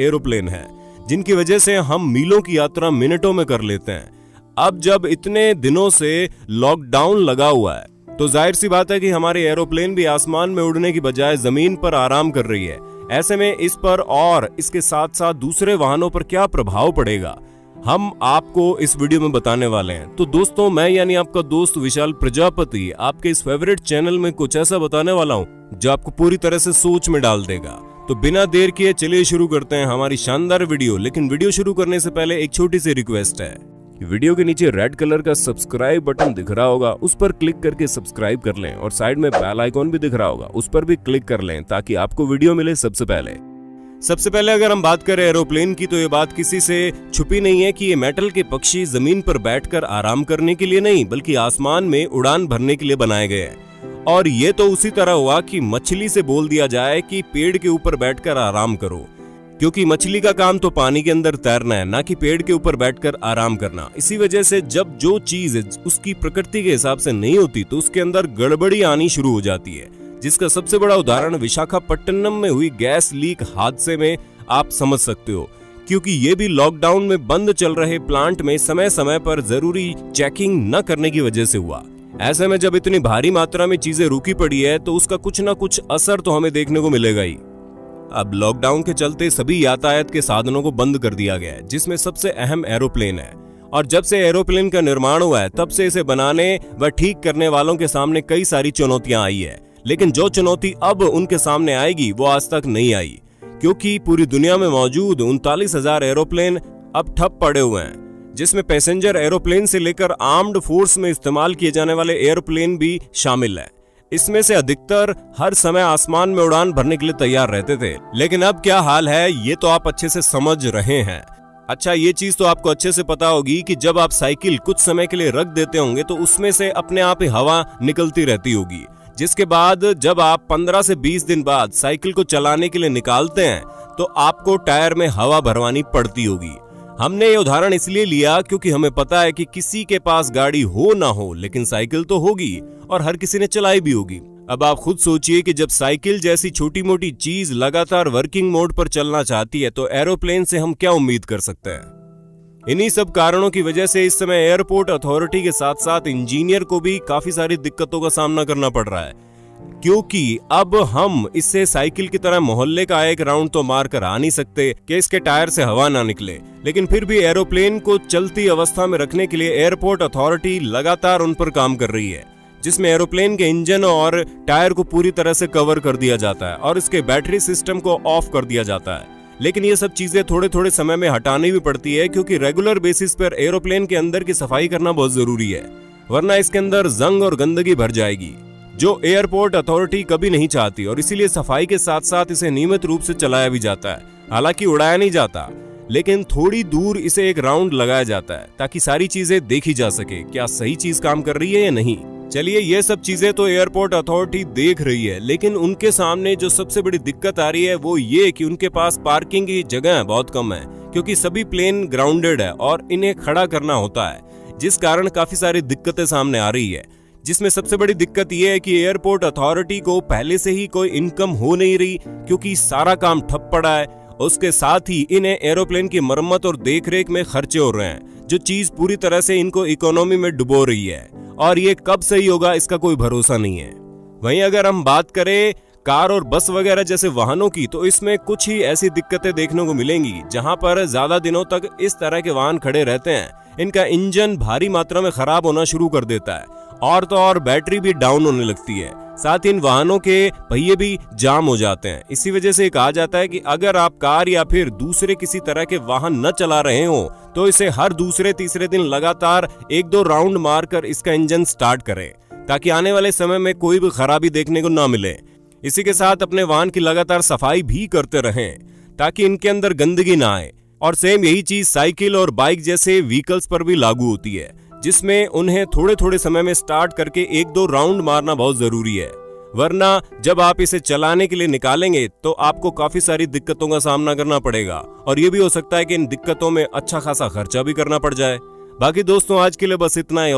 Aeroplane हैं, जिनकी वजह से हम मीलों की यात्रा मिनटों में कर लेते हैं। अब जब इतने दिनों से लॉकडाउन लगा हुआ है तो जाहिर सी बात है कि हमारी एरोप्लेन भी आसमान में उड़ने की बजाय जमीन पर आराम कर रही है। ऐसे में इस पर और इसके साथ साथ दूसरे वाहनों पर क्या प्रभाव पड़ेगा, हम आपको इस वीडियो में बताने वाले हैं। तो दोस्तों, मैं यानी आपका दोस्त विशाल प्रजापति आपके इस फेवरेट चैनल में कुछ ऐसा बताने वाला हूँ जो आपको पूरी तरह से सोच में डाल देगा। तो बिना देर किए चलिए शुरू करते हैं हमारी शानदार वीडियो। लेकिन वीडियो शुरू करने से पहले एक छोटी सी रिक्वेस्ट है। वीडियो के नीचे रेड कलर का सब्सक्राइब बटन दिख रहा होगा, उस पर क्लिक करके सब्सक्राइब कर लें और साइड में बेल आइकॉन भी दिख रहा होगा, उस पर भी क्लिक कर लें ताकि आपको वीडियो मिले सबसे पहले। अगर हम बात करें एरोप्लेन की, तो ये बात किसी से छुपी नहीं है कि ये मेटल के पक्षी जमीन पर बैठकर आराम करने के लिए नहीं बल्कि आसमान में उड़ान भरने के लिए बनाए गए हैं। और ये तो उसी तरह हुआ कि मछली से बोल दिया जाए कि पेड़ के ऊपर बैठकर आराम करो, क्योंकि मछली का काम तो पानी के अंदर तैरना है, ना कि पेड़ के ऊपर बैठकर आराम करना। इसी वजह से जब जो चीज उसकी प्रकृति के हिसाब से नहीं होती तो उसके अंदर गड़बड़ी आनी शुरू हो जाती है, जिसका सबसे बड़ा उदाहरण विशाखापट्टनम में हुई गैस लीक हादसे में आप समझ सकते हो। क्योंकि ये भी लॉकडाउन में बंद चल रहे प्लांट में समय समय पर जरूरी चेकिंग न करने की वजह से हुआ। ऐसे में जब इतनी भारी मात्रा में चीजें रुकी पड़ी है तो उसका कुछ ना कुछ असर तो हमें देखने को मिलेगा ही। अब लॉकडाउन के चलते सभी यातायात के साधनों को बंद कर दिया गया है, जिसमें सबसे अहम एरोप्लेन है। और जब से एरोप्लेन का निर्माण हुआ है तब से इसे बनाने व ठीक करने वालों के सामने कई सारी चुनौतियां आई है। लेकिन जो चुनौती अब उनके सामने आएगी वो आज तक नहीं आई, क्योंकि पूरी दुनिया में मौजूद 39,000 एरोप्लेन अब ठप पड़े हुए हैं, जिसमें पैसेंजर एरोप्लेन से लेकर आर्म्ड फोर्स में इस्तेमाल किए जाने वाले एरोप्लेन भी शामिल है। इसमें से अधिकतर हर समय आसमान में उड़ान भरने के लिए तैयार रहते थे। लेकिन अब क्या हाल है ये तो आप अच्छे से समझ रहे हैं। अच्छा, ये चीज तो आपको अच्छे से पता होगी कि जब आप साइकिल कुछ समय के लिए रख देते होंगे तो उसमें से अपने आप ही हवा निकलती रहती होगी, जिसके बाद जब आप 15 से 20 दिन बाद साइकिल को चलाने के लिए निकालते हैं तो आपको टायर में हवा भरवानी पड़ती होगी। हमने ये उदाहरण इसलिए लिया क्योंकि हमें पता है कि किसी के पास गाड़ी हो ना हो लेकिन साइकिल तो होगी और हर किसी ने चलाई भी होगी। अब आप खुद सोचिए कि जब साइकिल जैसी छोटी मोटी चीज लगातार वर्किंग मोड पर चलना चाहती है तो एरोप्लेन से हम क्या उम्मीद कर सकते हैं। इन्हीं सब कारणों की वजह से इस समय एयरपोर्ट अथॉरिटी के साथ साथ इंजीनियर को भी काफी सारी दिक्कतों का सामना करना पड़ रहा है, क्योंकि अब हम इससे साइकिल की तरह मोहल्ले का एक राउंड तो मार कर आ नहीं सकते कि इसके टायर से हवा ना निकले। लेकिन फिर भी एरोप्लेन को चलती अवस्था में रखने के लिए एयरपोर्ट अथॉरिटी लगातार उन पर काम कर रही है, जिसमें एरोप्लेन के इंजन और टायर को पूरी तरह से कवर कर दिया जाता है और इसके बैटरी सिस्टम को ऑफ कर दिया जाता है। लेकिन ये सब चीजें थोड़े थोड़े समय में हटानी भी पड़ती है, क्योंकि रेगुलर बेसिस पर एरोप्लेन के अंदर की सफाई करना बहुत जरूरी है, वरना इसके अंदर जंग और गंदगी भर जाएगी, जो एयरपोर्ट अथॉरिटी कभी नहीं चाहती। और इसीलिए सफाई के साथ साथ इसे नियमित रूप से चलाया भी जाता है। हालांकि उड़ाया नहीं जाता, लेकिन थोड़ी दूर इसे एक राउंड लगाया जाता है ताकि सारी चीजें देखी जा सके क्या सही चीज काम कर रही है या नहीं। चलिए, ये सब चीजें तो एयरपोर्ट अथॉरिटी देख रही है, लेकिन उनके सामने जो सबसे बड़ी दिक्कत आ रही है वो ये कि उनके पास पार्किंग की जगह बहुत कम है, क्योंकि सभी प्लेन ग्राउंडेड है और इन्हें खड़ा करना होता है, जिस कारण काफी सारी दिक्कतें सामने आ रही है। जिसमें सबसे बड़ी दिक्कत यह है कि एयरपोर्ट अथॉरिटी को पहले से ही कोई इनकम हो नहीं रही, क्योंकि सारा काम ठप पड़ा है। उसके साथ ही इन्हें एरोप्लेन की मरम्मत और देखरेख में खर्चे हो रहे हैं, जो चीज पूरी तरह से इनको इकोनॉमी में डुबो रही है, और ये कब सही होगा इसका कोई भरोसा नहीं है। वहीं अगर हम बात करें कार और बस वगैरह जैसे वाहनों की, तो इसमें कुछ ही ऐसी दिक्कतें देखने को मिलेंगी जहां पर ज्यादा दिनों तक इस तरह के वाहन खड़े रहते हैं। इनका इंजन भारी मात्रा में खराब होना शुरू कर देता है और तो और बैटरी भी डाउन होने लगती है। साथ ही इन वाहनों के पहिए भी जाम हो जाते हैं। इसी वजह से कहा जाता है कि अगर आप कार या फिर दूसरे किसी तरह के वाहन न चला रहे हो तो इसे हर दूसरे तीसरे दिन लगातार 1-2 राउंड मारकर इसका इंजन स्टार्ट करें, ताकि आने वाले समय में कोई भी खराबी देखने को ना मिले। इसी के साथ अपने वाहन की लगातार सफाई भी करते रहें ताकि इनके अंदर गंदगी ना आए। और सेम यही चीज साइकिल और बाइक जैसे व्हीकल्स पर भी लागू होती है, जिसमें उन्हें थोड़े थोड़े समय में स्टार्ट करके 1-2 राउंड मारना बहुत जरूरी है, वरना जब आप इसे चलाने के लिए निकालेंगे तो आपको काफी सारी दिक्कतों का सामना करना पड़ेगा, और ये भी हो सकता है कि इन दिक्कतों में अच्छा खासा खर्चा भी करना पड़ जाए। बाकी दोस्तों, आज के लिए बस इतना ही।